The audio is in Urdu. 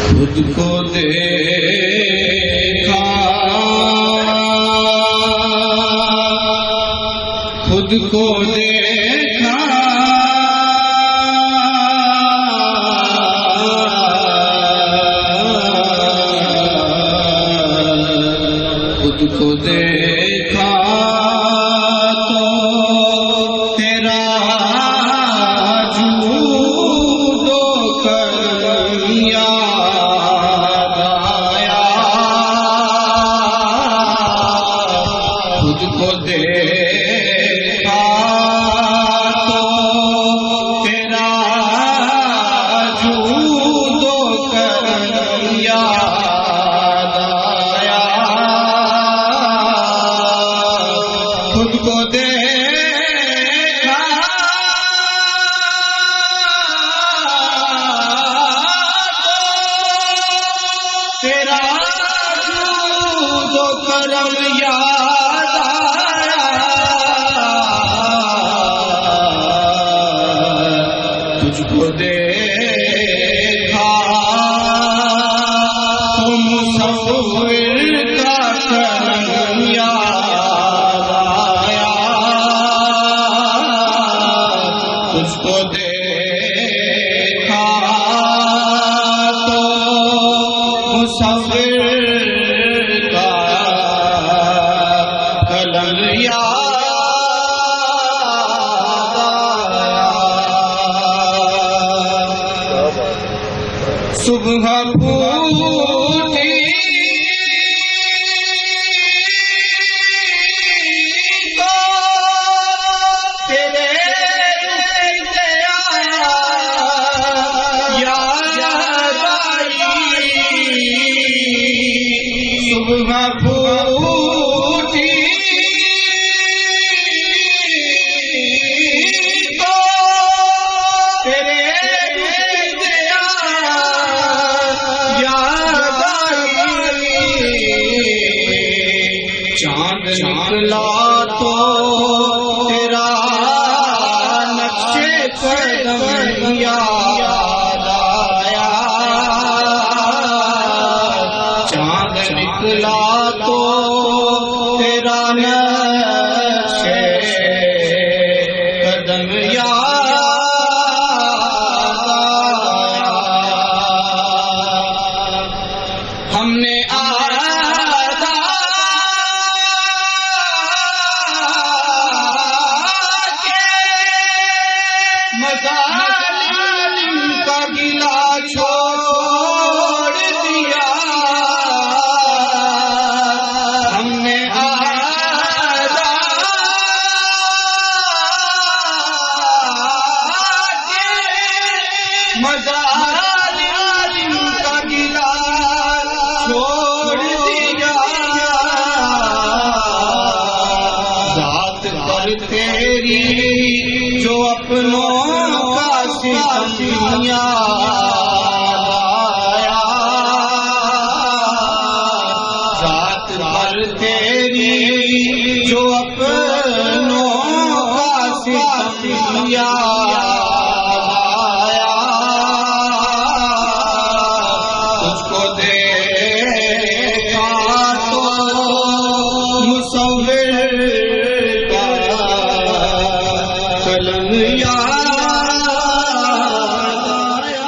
خود کو دیکھا خود کو دیکھا خود کو دیکھا تو تیرا جود و کرم یاد آیا خود کو دیکھا تو تیرا جود و کرم یاد آیا خود کو دیکھا تیرا جود و کرم یاد آیا تجھ کو دیکھا تو مصور کا کرم یاد آیا تجھ کو دیکھا تو مصور کا قلم یاد آیا صبح پھوٹی تو تیرے رکتے آیا یاد آئی صبح پھوٹی تو تیرے رکتے آیا یاد آئی چاند نکلا تو تیرا نقشے قدم یاد آیا چاند نکلا تو تیرا نقشے قدم یاد آیا ہم نے مظالم کا گلا چھوڑ دیا ہم نے مظالم کا گلا چھوڑ دیا ذات پر تیری جو اپنوں کا ستم یاد آیا ذات پر تیری جو اپنوں کا ستم یاد آیا تجھ کو دیکھا تو مصور کا قلم یاد آیا